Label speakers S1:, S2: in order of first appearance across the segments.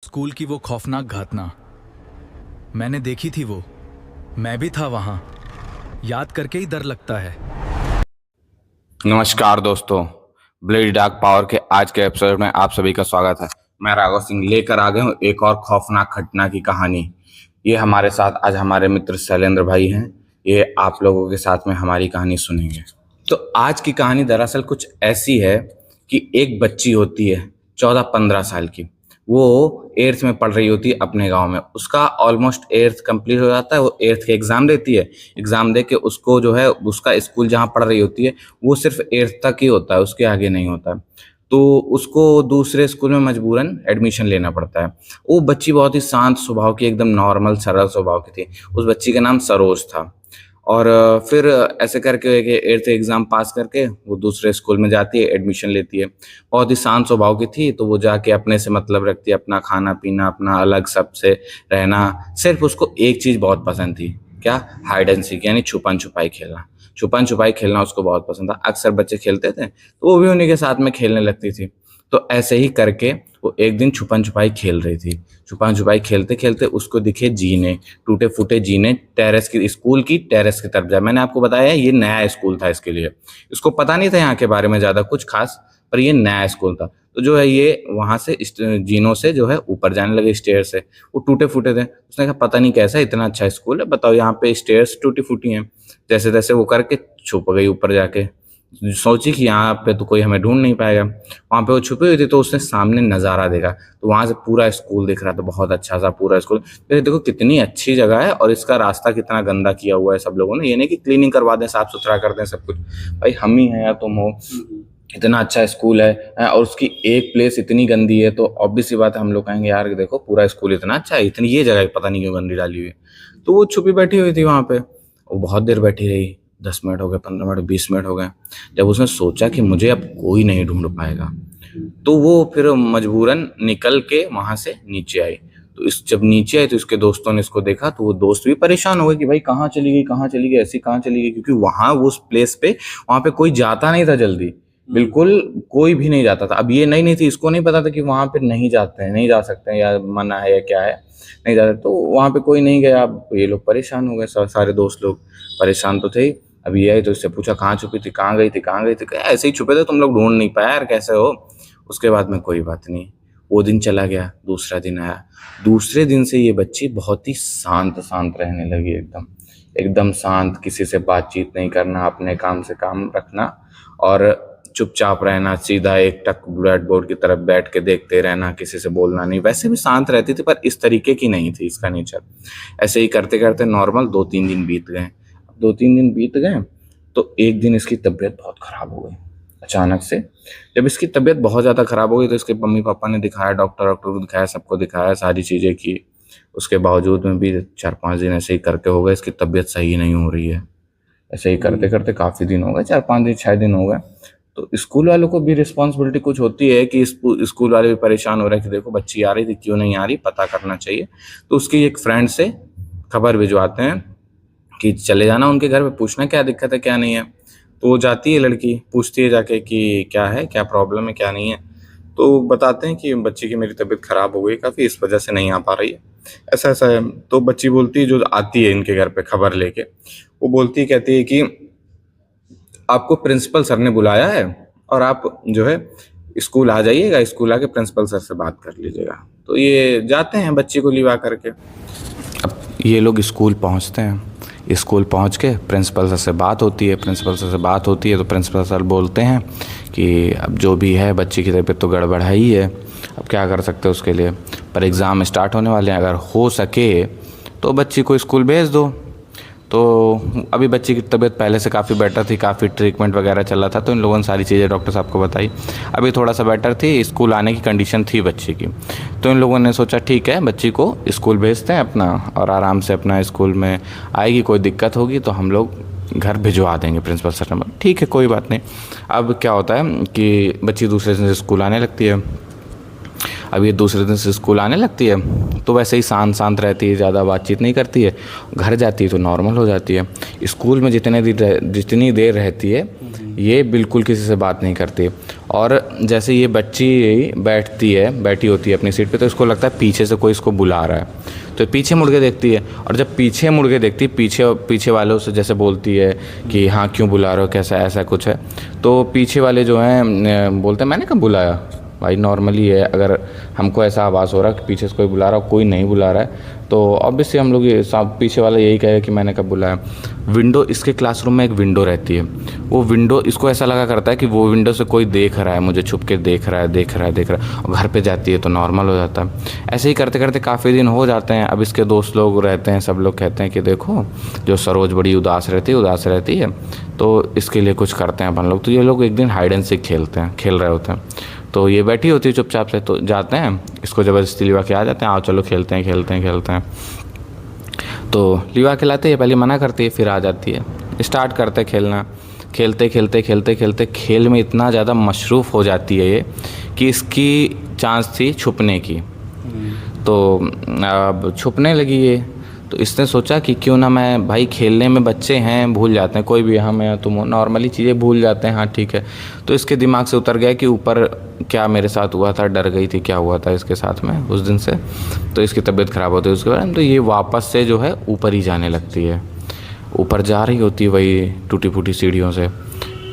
S1: School की वो खौफनाक घटना मैंने देखी थी। वो मैं भी था वहां। याद करके ही डर लगता है।
S2: नमस्कार दोस्तों, ब्लेड डार्क पावर के आज के एपिसोड में आप सभी का स्वागत है। मैं राघव सिंह लेकर आ गया हूँ एक और खौफनाक घटना की कहानी। ये हमारे साथ आज हमारे मित्र शैलेंद्र भाई हैं। ये आप लोगों के साथ में हमारी कहानी सुनेंगे। तो आज की कहानी दरअसल कुछ ऐसी है कि एक बच्ची होती है 14-15 साल की। वो एट्थ में पढ़ रही होती है अपने गांव में। उसका ऑलमोस्ट एट्थ कंप्लीट हो जाता है। वो एट्थ के एग्जाम देती है। एग्जाम दे के उसको जो है उसका स्कूल जहाँ पढ़ रही होती है वो सिर्फ एट्थ तक ही होता है, उसके आगे नहीं होता है। तो उसको दूसरे स्कूल में मजबूरन एडमिशन लेना पड़ता है। वो बच्ची बहुत ही शांत स्वभाव की, एकदम नॉर्मल सरल स्वभाव की थी। उस बच्ची का नाम सरोज था। और फिर ऐसे करके एट्थ एग्जाम पास करके वो दूसरे स्कूल में जाती है, एडमिशन लेती है। बहुत ही शांत स्वभाव की थी, तो वो जाके अपने से मतलब रखती है, अपना खाना पीना, अपना अलग सबसे रहना। सिर्फ उसको एक चीज़ बहुत पसंद थी, क्या? हाइड एंड सीक, यानी छुपन छुपाई खेलना। छुपन छुपाई खेलना उसको बहुत पसंद था। अक्सर बच्चे खेलते थे तो वो भी उन्हीं के साथ में खेलने लगती थी। तो ऐसे ही करके वो एक दिन छुपन छुपाई खेल रही थी। छुपन छुपाई खेलते खेलते उसको दिखे जीने, टूटे फूटे जीने, टेरेस की, स्कूल की टेरेस की तरफ जाए। मैंने आपको बताया ये नया स्कूल था, इसके लिए इसको पता नहीं था यहाँ के बारे में ज़्यादा कुछ खास, पर ये नया स्कूल था। तो जो है ये वहां से जीनों से जो है ऊपर जाने लगे स्टेयर से। वो टूटे फूटे थे। उसने कहा पता नहीं कैसा इतना अच्छा स्कूल है, बताओ यहाँ पे स्टेयर्स टूटी फूटी हैं। जैसे तैसे वो करके छुप गई ऊपर जाके। सोची कि यहाँ पे तो कोई हमें ढूंढ नहीं पाएगा। वहां पे वो छुपी हुई थी, तो उसने सामने नजारा देखा। तो वहां से पूरा स्कूल दिख रहा था, बहुत अच्छा सा पूरा स्कूल। फिर देखो कितनी अच्छी जगह है, और इसका रास्ता कितना गंदा किया हुआ है सब लोगों ने। ये नहीं कि क्लीनिंग करवा दें, साफ सुथरा कर दें सब कुछ। भाई हम ही हैं या तुम हो। इतना अच्छा स्कूल है और उसकी एक प्लेस इतनी गंदी है, तो ऑब्वियस सी बात है हम लोग कहेंगे यार देखो पूरा स्कूल इतना अच्छा है, इतनी ये जगह पता नहीं क्यों गंदी डाली हुई है। तो वो छुपी बैठी हुई थी वहां पे। वो बहुत देर बैठी रही, 10 मिनट हो गए, 15 मिनट, 20 मिनट हो गए। जब उसने सोचा कि मुझे अब कोई नहीं ढूंढ पाएगा, तो वो फिर मजबूरन निकल के वहां से नीचे आई। तो इस जब नीचे आई तो इसके दोस्तों ने इसको देखा, तो वो दोस्त भी परेशान हो गए कि भाई कहाँ चली गई, कहाँ चली गई, ऐसी कहाँ चली गई। क्योंकि वहां वो उस प्लेस पे वहां पे कोई जाता नहीं था जल्दी, बिल्कुल कोई भी नहीं जाता था। अब ये नहीं थी, इसको नहीं पता था कि वहां पे नहीं जाते हैं, नहीं जा सकते हैं, या मना है या क्या है, नहीं जाते। तो वहां पे कोई नहीं गया। अब ये लोग परेशान हो गए, सारे दोस्त लोग परेशान तो थे ही। अब ये आई तो इससे पूछा कहाँ छुपी थी, कहाँ गई थी, कहाँ गई थी। कहा, ऐसे ही छुपे थे, तुम लोग ढूंढ नहीं पाया यार, कैसे हो। उसके बाद में कोई बात नहीं, वो दिन चला गया, दूसरा दिन आया। दूसरे दिन से ये बच्ची बहुत ही शांत शांत रहने लगी, एकदम एकदम शांत, किसी से बातचीत नहीं करना, अपने काम से काम रखना, और चुपचाप रहना, सीधा एक टक ब्लैक बोर्ड की तरफ बैठ के देखते रहना, किसी से बोलना नहीं। वैसे भी शांत रहती थी, पर इस तरीके की नहीं थी इसका नेचर। ऐसे ही करते करते नॉर्मल 2-3 दिन बीत गए। 2-3 दिन बीत गए तो एक दिन इसकी तबीयत बहुत खराब हो गई अचानक से। जब इसकी तबीयत बहुत ज़्यादा खराब हो गई तो इसके मम्मी पापा ने दिखाया, डॉक्टर डॉक्टर को दिखाया, सबको दिखाया, सारी चीज़ें की। उसके बावजूद में भी 4-5 दिन ऐसे ही करके हो गए, इसकी तबीयत सही नहीं हो रही है। ऐसे ही करते करते काफ़ी दिन हो गए, 4-5 दिन 6 दिन हो गए। तो स्कूल वालों को भी रिस्पॉन्सिबिलिटी कुछ होती है कि स्कूल वाले भी परेशान हो रहे हैं कि देखो बच्ची आ रही थी, क्यों नहीं आ रही, पता करना चाहिए। तो उसकी एक फ्रेंड से खबर भिजवाते हैं कि चले जाना उनके घर पे, पूछना क्या दिक्कत है क्या नहीं है। तो वो जाती है, लड़की पूछती है जाके कि क्या है, क्या प्रॉब्लम है, क्या नहीं है। तो बताते हैं कि बच्ची की मेरी तबीयत खराब हो गई काफ़ी, इस वजह से नहीं आ पा रही है, ऐसा ऐसा है। तो बच्ची बोलती है, जो आती है इनके घर पे खबर लेके, वो बोलती है, कहती है कि आपको प्रिंसिपल सर ने बुलाया है और आप जो है स्कूल आ जाइएगा, स्कूल आके प्रिंसिपल सर से बात कर लीजिएगा। तो ये जाते हैं बच्ची को लिवा करके। अब ये लोग स्कूल पहुंचते हैं। स्कूल पहुंच के प्रिंसिपल सर से बात होती है। प्रिंसिपल सर से बात होती है तो प्रिंसिपल सर बोलते हैं कि अब जो भी है, बच्ची की तबीयत तो गड़बड़ है ही है, अब क्या कर सकते हैं उसके लिए, पर एग्ज़ाम स्टार्ट होने वाले हैं, अगर हो सके तो बच्ची को स्कूल भेज दो। तो अभी बच्ची की तबीयत पहले से काफ़ी बेटर थी, काफ़ी ट्रीटमेंट वगैरह चल रहा था, तो इन लोगों ने सारी चीज़ें डॉक्टर साहब को बताई। अभी थोड़ा सा बेटर थी, स्कूल आने की कंडीशन थी बच्ची की। तो इन लोगों ने सोचा ठीक है बच्ची को स्कूल भेजते हैं अपना, और आराम से अपना स्कूल में आएगी, कोई दिक्कत होगी तो हम लोग घर भिजवा देंगे। प्रिंसिपल सर ने ठीक है कोई बात नहीं। अब क्या होता है कि बच्ची दूसरे दिन से स्कूल आने लगती है। अब ये दूसरे दिन से स्कूल आने लगती है तो वैसे ही शांत शांत रहती है, ज़्यादा बातचीत नहीं करती है। घर जाती है तो नॉर्मल हो जाती है। स्कूल में जितनी देर रहती है ये बिल्कुल किसी से बात नहीं करती। और जैसे ये बच्ची बैठी होती है अपनी सीट पे, तो इसको लगता है पीछे से कोई इसको बुला रहा है, तो पीछे मुड़ के देखती है। और जब पीछे मुड़ के देखती है, पीछे वालों से जैसे बोलती है कि हाँ क्यों बुला रहे हो, कैसा ऐसा कुछ है, तो पीछे वाले जो हैं बोलते हैं मैंने कब बुलाया भाई, नॉर्मली है। अगर हमको ऐसा आवाज़ हो रहा है कि पीछे से कोई बुला रहा हो, कोई नहीं बुला रहा है, तो ऑब्वियसली हम लोग ये सब पीछे वाला यही कहेगा कि मैंने कब बुलाया। विंडो, इसके क्लासरूम में एक विंडो रहती है, वो विंडो इसको ऐसा लगा करता है कि वो विंडो से कोई देख रहा है, मुझे छुप के देख रहा है। और घर पे जाती है तो नॉर्मल हो जाता है। ऐसे ही करते करते काफ़ी दिन हो जाते हैं। अब इसके दोस्त लोग रहते हैं, सब लोग कहते हैं कि देखो जो सरोज बड़ी उदास रहती है, तो इसके लिए कुछ करते हैं अपन लोग। तो ये लोग एक दिन हाइड एंड सीक खेल रहे होते हैं, तो ये बैठी होती है चुपचाप से, तो जाते हैं इसको ज़बरदस्ती लिवा के आ जाते हैं, आओ चलो खेलते हैं। तो लिवा खिलाते हैं, पहले मना करती है, फिर आ जाती है, स्टार्ट करते खेलना। खेलते खेल में इतना ज़्यादा मशरूफ़ हो जाती है ये कि इसकी चांस थी छुपने की, तो अब छुपने लगी ये। तो इसने सोचा कि क्यों ना मैं, भाई खेलने में बच्चे हैं भूल जाते हैं, कोई भी हम या तुम हो, नॉर्मली चीज़ें भूल जाते हैं, हाँ ठीक है। तो इसके दिमाग से उतर गया कि ऊपर क्या मेरे साथ हुआ था, डर गई थी क्या हुआ था इसके साथ में उस दिन से, तो इसकी तबीयत ख़राब होती है उसके बारे में। तो ये वापस से जो है ऊपर ही जाने लगती है, ऊपर जा रही होती है वही टूटी फूटी सीढ़ियों से।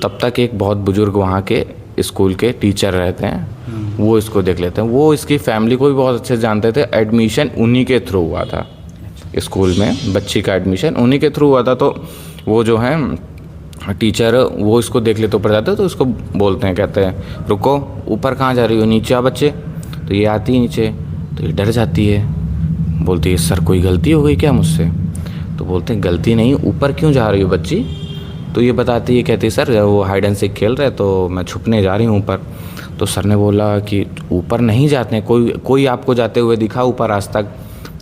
S2: तब तक एक बहुत बुजुर्ग वहाँ के स्कूल के टीचर रहते हैं, वो इसको देख लेते हैं। वो इसकी फैमिली को भी बहुत अच्छे से जानते थे, एडमिशन उन्हीं के थ्रू हुआ था स्कूल में, बच्ची का एडमिशन उन्हीं के थ्रू हुआ था। तो वो जो हैं टीचर, वो इसको देख लेते ऊपर जाते, तो उसको बोलते हैं, कहते हैं रुको, ऊपर कहाँ जा रही हो, नीचे आ बच्चे। तो ये आती है नीचे, तो ये डर जाती है, बोलती है सर कोई गलती हो गई क्या मुझसे। तो बोलते हैं गलती नहीं, ऊपर क्यों जा रही हो बच्ची। तो ये बताती है, कहती है सर वो हाइड एंड सीक खेल रहे, तो मैं छुपने जा रही हूँ ऊपर। तो सर ने बोला कि ऊपर नहीं जाते हैं, कोई आपको जाते हुए दिखा ऊपर आज तक।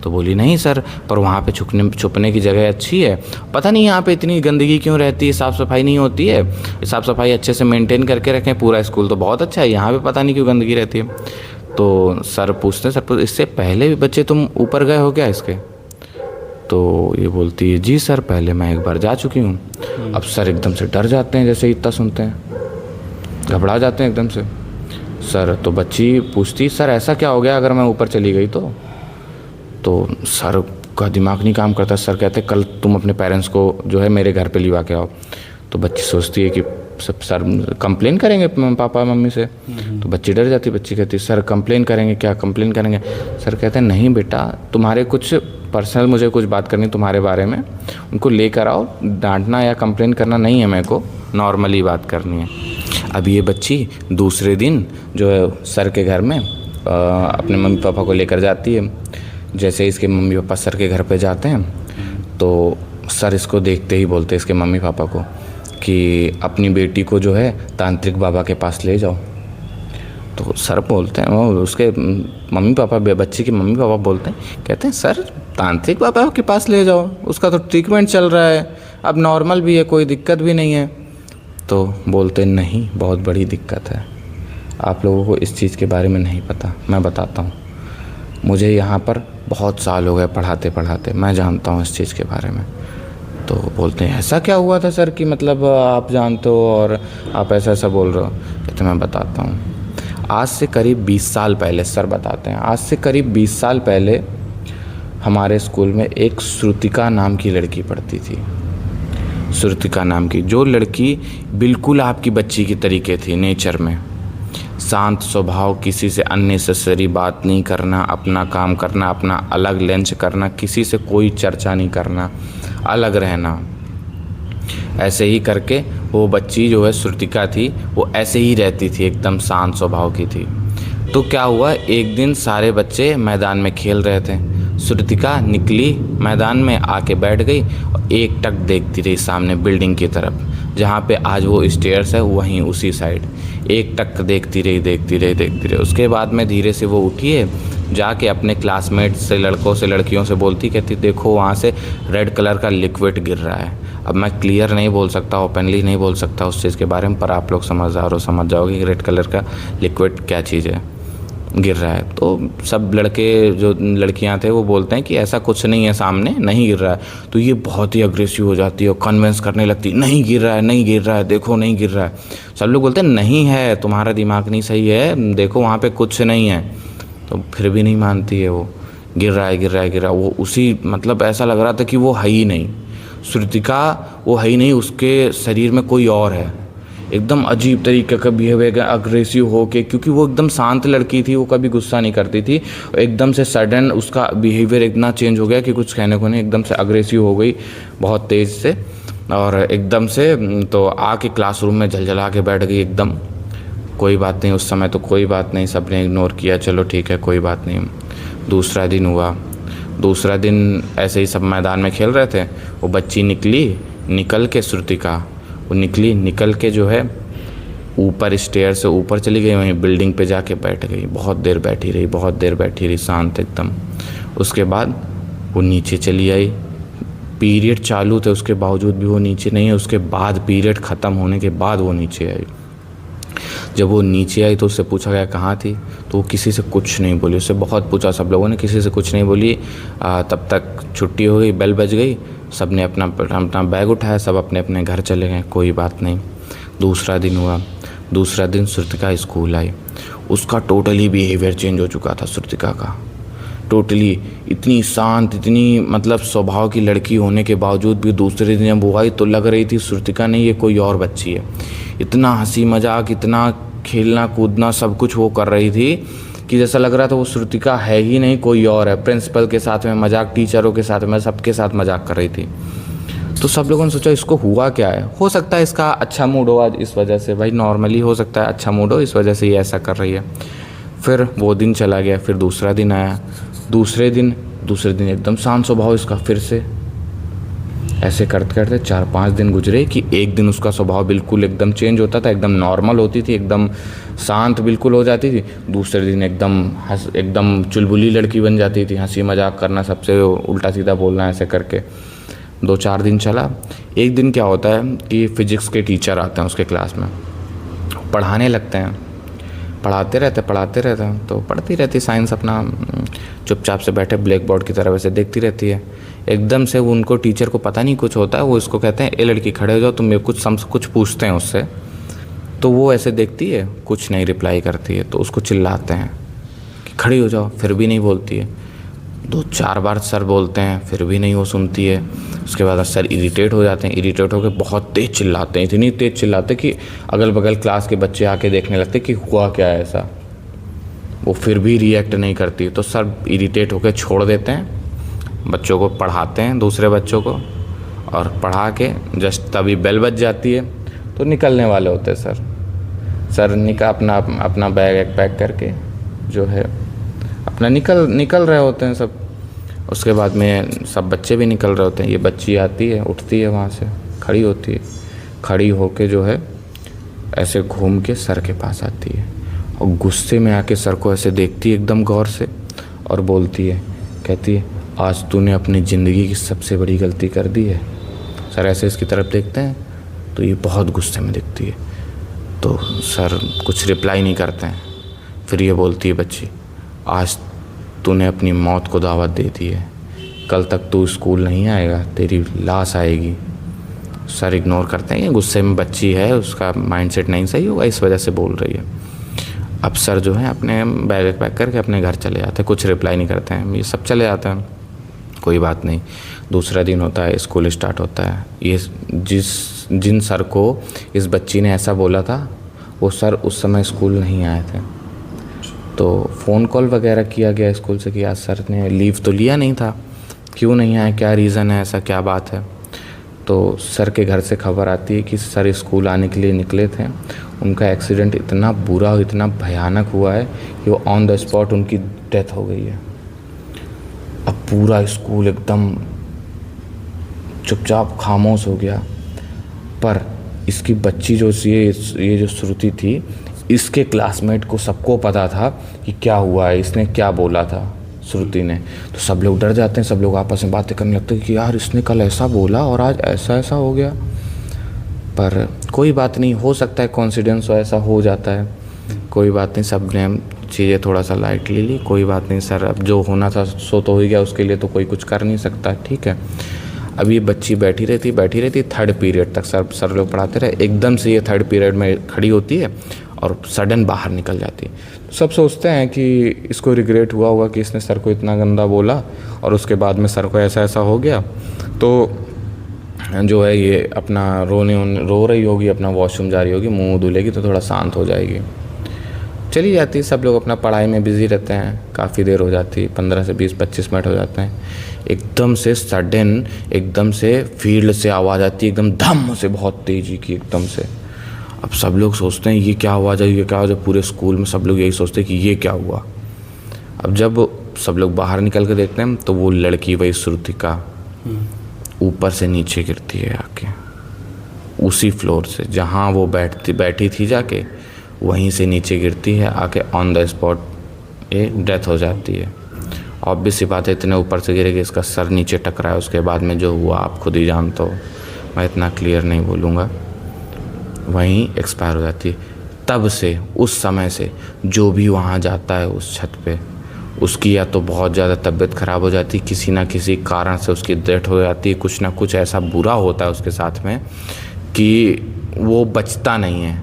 S2: तो बोली नहीं सर, पर वहाँ पे छुपने की जगह अच्छी है, पता नहीं यहाँ पे इतनी गंदगी क्यों रहती है, साफ़ सफाई नहीं होती है, साफ़ सफाई अच्छे से मेंटेन करके रखें, पूरा स्कूल तो बहुत अच्छा है, यहाँ पे पता नहीं क्यों गंदगी रहती है। तो सर पूछते हैं, सर इससे पहले भी बच्चे तुम ऊपर गए हो क्या इसके। तो ये बोलती है जी सर, पहले मैं एक बार जा चुकी हूँ। अब सर एकदम से डर जाते हैं, जैसे इतना सुनते हैं घबरा जाते हैं एकदम से। सर, तो बच्ची पूछती सर ऐसा क्या हो गया अगर मैं ऊपर चली गई तो सर का दिमाग नहीं काम करता। सर कहते कल तुम अपने पेरेंट्स को जो है मेरे घर पे लिवा के आओ। तो बच्ची सोचती है कि सब सर कंप्लेन करेंगे पापा मम्मी से। तो बच्ची डर जाती है, बच्ची कहती है सर कंप्लेन करेंगे क्या, कंप्लेन करेंगे। सर कहते हैं नहीं बेटा, तुम्हारे कुछ पर्सनल मुझे कुछ बात करनी तुम्हारे बारे में, उनको लेकर आओ, डांटना या कंप्लेन करना नहीं है, मेरे को नॉर्मली बात करनी है। अब ये बच्ची दूसरे दिन जो है सर के घर में अपने मम्मी पापा को लेकर जाती है। जैसे इसके मम्मी पापा सर के घर पे जाते हैं, तो सर इसको देखते ही बोलते हैं इसके मम्मी पापा को कि अपनी बेटी को जो है तांत्रिक बाबा के पास ले जाओ। तो सर बोलते हैं, वो उसके मम्मी पापा, बच्चे के मम्मी पापा बोलते हैं, कहते हैं सर तांत्रिक बाबा के पास ले जाओ, उसका तो ट्रीटमेंट चल रहा है, अब नॉर्मल भी है, कोई दिक्कत भी नहीं है। तो बोलते नहीं, बहुत बड़ी दिक्कत है, आप लोगों को इस चीज़ के बारे में नहीं पता, मैं बताता हूँ। मुझे यहाँ पर बहुत साल हो गए पढ़ाते पढ़ाते, मैं जानता हूँ इस चीज़ के बारे में। तो बोलते हैं ऐसा क्या हुआ था सर कि मतलब आप जानते हो और आप ऐसा ऐसा बोल रहे हो। कहते मैं बताता हूँ। आज से करीब 20 साल पहले, सर बताते हैं, आज से करीब 20 साल पहले हमारे स्कूल में एक श्रुतिका नाम की लड़की पढ़ती थी। श्रुतिका नाम की, जो लड़की बिल्कुल आपकी बच्ची की तरीके थी नेचर में, शांत स्वभाव, किसी से अननेसेसरी बात नहीं करना, अपना काम करना, अपना अलग लंच करना, किसी से कोई चर्चा नहीं करना, अलग रहना। ऐसे ही करके वो बच्ची जो है श्रुतिका थी, वो ऐसे ही रहती थी, एकदम शांत स्वभाव की थी। तो क्या हुआ, एक दिन सारे बच्चे मैदान में खेल रहे थे, श्रुतिका निकली मैदान में, आके बैठ गई और एक टक देखती रही सामने बिल्डिंग की तरफ, जहाँ पे आज वो स्टेयर्स है वहीं उसी साइड, एक टक देखती रही। उसके बाद में धीरे से वो उठी है, जाके अपने क्लासमेट से, लड़कों से, लड़कियों से बोलती, कहती देखो वहाँ से रेड कलर का लिक्विड गिर रहा है। अब मैं क्लियर नहीं बोल सकता, ओपनली नहीं बोल सकता उस चीज़ के बारे में, पर आप लोग समझदार हो, समझ जाओगे कि रेड कलर का लिक्विड क्या चीज़ है। गिर रहा है। तो सब लड़के जो लड़कियां थे वो बोलते हैं कि ऐसा कुछ नहीं है, सामने नहीं गिर रहा है। तो ये बहुत ही अग्रेसिव हो जाती है और कन्विंस करने लगती है, नहीं गिर रहा है, नहीं गिर रहा है, देखो नहीं गिर रहा है। सब लोग बोलते हैं नहीं है, तुम्हारा दिमाग नहीं सही है, देखो वहाँ पे कुछ नहीं है। तो फिर भी नहीं मानती है वो, गिर रहा है, गिर रहा है, गिर रहा है। वो उसी मतलब ऐसा लग रहा था कि वो है ही नहीं, श्रुतिका वो है ही नहीं, उसके शरीर में कोई और है। एकदम अजीब तरीके का बिहेवियर, अग्रेसिव हो के, क्योंकि वो एकदम शांत लड़की थी, वो कभी गुस्सा नहीं करती थी। एकदम से सडन उसका बिहेवियर इतना चेंज हो गया कि कुछ कहने को नहीं, एकदम से अग्रेसिव हो गई बहुत तेज़ से। और एकदम से तो आके क्लासरूम में झलझला के बैठ गई एकदम। कोई बात नहीं, उस समय तो कोई बात नहीं, सब ने इग्नोर किया, चलो ठीक है कोई बात नहीं। दूसरा दिन हुआ, दूसरा दिन ऐसे ही सब मैदान में खेल रहे थे। वो बच्ची निकली, निकल के श्रुतिका वो निकली, निकल के जो है ऊपर स्टेयर से ऊपर चली गई, वहीं बिल्डिंग पे जाके बैठ गई। बहुत देर बैठी रही, बहुत देर बैठी रही, शांत एकदम। उसके बाद वो नीचे चली आई। पीरियड चालू थे उसके बावजूद भी वो नीचे नहीं है। उसके बाद पीरियड ख़त्म होने के बाद वो नीचे आई। जब वो नीचे आई तो उससे पूछा गया कहाँ थी, तो वो किसी से कुछ नहीं बोली। उससे बहुत पूछा सब लोगों ने, किसी से कुछ नहीं बोली। तब तक छुट्टी हो गई, बेल बज गई, सब ने अपना अपना बैग उठाया, सब अपने अपने घर चले गए, कोई बात नहीं। दूसरा दिन हुआ, दूसरा दिन श्रुतिका स्कूल आई। उसका टोटली बिहेवियर चेंज हो चुका था श्रुतिका का, टोटली। इतनी शांत, इतनी मतलब स्वभाव की लड़की होने के बावजूद भी दूसरे दिन जब वो आई तो लग रही थी श्रुतिका नहीं, ये कोई और बच्ची है। इतना हंसी मजाक, इतना खेलना कूदना सब कुछ वो कर रही थी कि जैसा लग रहा था वो श्रुतिका है ही नहीं, कोई और है। प्रिंसिपल के साथ में मजाक, टीचरों के साथ में, सबके साथ मजाक कर रही थी। तो सब लोगों ने सोचा इसको हुआ क्या है, हो सकता है इसका अच्छा मूड हो आज इस वजह से, भाई नॉर्मली हो सकता है अच्छा मूड हो, इस वजह से ये ऐसा कर रही है। फिर वो दिन चला गया, फिर दूसरा दिन आया। दूसरे दिन एकदम शांत स्वभाव इसका, फिर से ऐसे करते करते 4-5 दिन गुजरे कि एक दिन उसका स्वभाव बिल्कुल एकदम चेंज होता था, एकदम नॉर्मल होती थी, एकदम शांत बिल्कुल हो जाती थी। दूसरे दिन एकदम चुलबुली लड़की बन जाती थी, हंसी मजाक करना, सबसे उल्टा सीधा बोलना, ऐसे करके 2-4 दिन चला। एक दिन क्या होता है कि फिजिक्स के टीचर आते हैं उसके क्लास में, पढ़ाने लगते हैं। पढ़ाते रहते हैं तो पढ़ती रहती साइंस अपना, चुपचाप से बैठे ब्लैक बोर्ड की तरह वैसे देखती रहती है। एकदम से उनको टीचर को पता नहीं कुछ होता है, वो इसको कहते हैं ए लड़की खड़े हो जाओ, तुम मेरे कुछ पूछते हैं उससे। तो वो ऐसे देखती है, कुछ नहीं रिप्लाई करती है। तो उसको चिल्लाते हैं कि खड़ी हो जाओ, फिर भी नहीं बोलती है। 2-4 बार सर बोलते हैं, फिर भी नहीं वो सुनती है। उसके बाद सर इरिटेट हो जाते हैं, इरिटेट होकर बहुत तेज़ चिल्लाते हैं, इतनी तेज़ चिल्लाते कि अगल बगल क्लास के बच्चे आके देखने लगते कि हुआ क्या है ऐसा। वो फिर भी रिएक्ट नहीं करती, तो सर इरिटेट होकर छोड़ देते हैं, बच्चों को पढ़ाते हैं, दूसरे बच्चों को, और पढ़ा के जस्ट तभी बेल बज जाती है तो निकलने वाले होते हैं सर अपना बैग पैक करके जो है अपना निकल रहे होते हैं सब। उसके बाद में सब बच्चे भी निकल रहे होते हैं। ये बच्ची आती है, उठती है वहाँ से, खड़ी होती है, खड़ी होके जो है ऐसे घूम के सर के पास आती है और गुस्से में आके सर को ऐसे देखती है एकदम गौर से और बोलती है, कहती है आज तूने अपनी ज़िंदगी की सबसे बड़ी गलती कर दी है। सर ऐसे इसकी तरफ देखते हैं तो ये बहुत गुस्से में दिखती है, तो सर कुछ रिप्लाई नहीं करते हैं। फिर ये बोलती है बच्ची, आज तूने अपनी मौत को दावत दे दी है, कल तक तू स्कूल नहीं आएगा, तेरी लाश आएगी। सर इग्नोर करते हैं, ये गुस्से में बच्ची है, उसका माइंडसेट नहीं सही होगा, इस वजह से बोल रही है। अब सर जो है अपने बैग पैक करके अपने घर चले जाते हैं, कुछ रिप्लाई नहीं करते हैं, ये सब चले जाते हैं, कोई बात नहीं। दूसरा दिन होता है, स्कूल स्टार्ट होता है। ये जिन सर को इस बच्ची ने ऐसा बोला था वो सर उस समय स्कूल नहीं आए थे। तो फ़ोन कॉल वगैरह किया गया स्कूल से कि आज सर ने लीव तो लिया नहीं था, क्यों नहीं आए, क्या रीज़न है, ऐसा क्या बात है। तो सर के घर से खबर आती है कि सर स्कूल आने के लिए निकले थे, उनका एक्सीडेंट इतना बुरा और इतना भयानक हुआ है कि वो ऑन द स्पॉट उनकी डेथ हो गई है। अब पूरा स्कूल एकदम चुपचाप खामोश हो गया। पर इसकी बच्ची जो ये जो श्रुति थी, इसके क्लासमेट को सबको पता था कि क्या हुआ है, इसने क्या बोला था श्रुति ने। तो सब लोग डर जाते हैं, सब लोग आपस में बातें करने लगते हैं कि यार इसने कल ऐसा बोला और आज ऐसा ऐसा हो गया। पर कोई बात नहीं, हो सकता है कोइंसिडेंस हो, ऐसा हो जाता है, कोई बात नहीं। सब ने चीज़ें थोड़ा सा लाइटली ली, कोई बात नहीं सर, अब जो होना था सो तो हो ही गया, उसके लिए तो कोई कुछ कर नहीं सकता, ठीक है। अब ये बच्ची बैठी रहती थर्ड पीरियड तक सर लोग पढ़ाते रहे, एकदम से ये थर्ड पीरियड में खड़ी होती है और सडन बाहर निकल जाती है। सब सोचते हैं कि इसको रिग्रेट हुआ होगा कि इसने सर को इतना गंदा बोला और उसके बाद में सर को ऐसा हो गया, तो जो है ये अपना रो रही होगी, अपना वॉशरूम जा रही होगी, मुंह धुलेगी तो थोड़ा शांत हो जाएगी, चली जाती है। सब लोग अपना पढ़ाई में बिज़ी रहते हैं, काफ़ी देर हो जाती है, 15 से 20-25 मिनट हो जाते हैं। एकदम से सडन एकदम से फील्ड से आवाज़ आती है, एकदम धम से, बहुत तेज़ी की एकदम से। अब सब लोग सोचते हैं ये क्या हुआ, पूरे स्कूल में सब लोग यही सोचते हैं कि ये क्या हुआ। अब जब सब लोग बाहर निकल के देखते हैं तो वो लड़की, वही श्रुतिका, ऊपर से नीचे गिरती है आके, उसी फ्लोर से जहाँ वो बैठी थी जाके वहीं से नीचे गिरती है आके, ऑन द स्पॉट ये डेथ हो जाती है। ऑब्वियस सी बात है, इतने ऊपर से गिरेगी, इसका सर नीचे टकरा है, उसके बाद में जो हुआ आप खुद ही जानते हो, मैं इतना क्लियर नहीं बोलूँगा, वहीं एक्सपायर हो जाती है। तब से, उस समय से जो भी वहाँ जाता है उस छत पे, उसकी या तो बहुत ज़्यादा तबीयत ख़राब हो जाती, किसी ना किसी कारण से उसकी डेथ हो जाती है, कुछ ना कुछ ऐसा बुरा होता है उसके साथ में कि वो बचता नहीं है।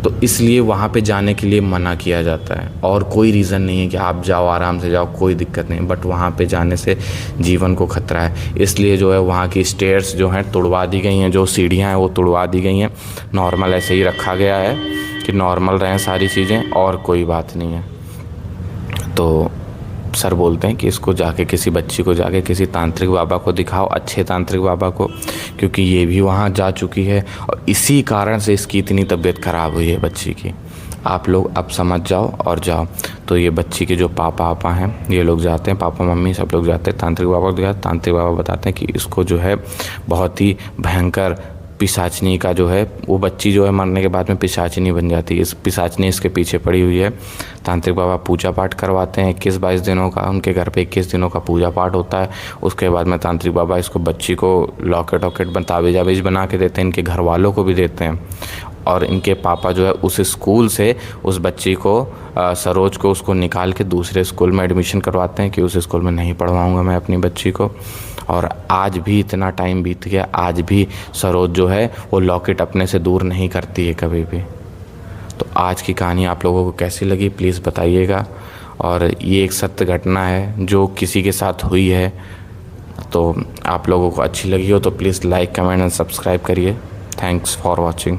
S2: तो इसलिए वहाँ पे जाने के लिए मना किया जाता है, और कोई रीज़न नहीं है कि आप जाओ, आराम से जाओ, कोई दिक्कत नहीं, बट वहाँ पे जाने से जीवन को खतरा है। इसलिए जो है वहाँ की स्टेयर्स जो हैं तोड़वा दी गई हैं, जो सीढ़ियाँ हैं वो तोड़वा दी गई हैं, नॉर्मल ऐसे ही रखा गया है कि नॉर्मल रहें सारी चीज़ें, और कोई बात नहीं है। तो सर बोलते हैं कि इसको जाके, किसी बच्ची को जाके किसी तांत्रिक बाबा को दिखाओ, अच्छे तांत्रिक बाबा को, क्योंकि ये भी वहाँ जा चुकी है और इसी कारण से इसकी इतनी तबीयत ख़राब हुई है बच्ची की। आप लोग अब समझ जाओ और जाओ। तो ये बच्ची के जो पापा हैं, ये लोग जाते हैं, पापा मम्मी सब लोग जाते हैं तांत्रिक बाबा को दिखाते। तांत्रिक बाबा बताते हैं कि इसको जो है बहुत ही भयंकर पिशाचनी का जो है, वो बच्ची जो है मरने के बाद में पिशाचनी बन जाती है, इस पिशाचनी इसके पीछे पड़ी हुई है। तांत्रिक बाबा पूजा पाठ करवाते हैं 21-22 दिनों का, उनके घर पे 21 दिनों का पूजा पाठ होता है। उसके बाद में तांत्रिक बाबा इसको, बच्ची को लॉकेट वॉकेट ताबीज बना के देते हैं, इनके घर वालों को भी देते हैं। और इनके पापा जो है उस स्कूल से उस बच्ची को, सरोज को, उसको निकाल के दूसरे स्कूल में एडमिशन करवाते हैं कि उस स्कूल में नहीं पढ़वाऊँगा मैं अपनी बच्ची को। और आज भी इतना टाइम बीत गया, आज भी सरोज जो है वो लॉकेट अपने से दूर नहीं करती है कभी भी। तो आज की कहानी आप लोगों को कैसी लगी प्लीज़ बताइएगा। और ये एक सत्य घटना है जो किसी के साथ हुई है, तो आप लोगों को अच्छी लगी हो तो please like, comment and subscribe करिए। Thanks for watching.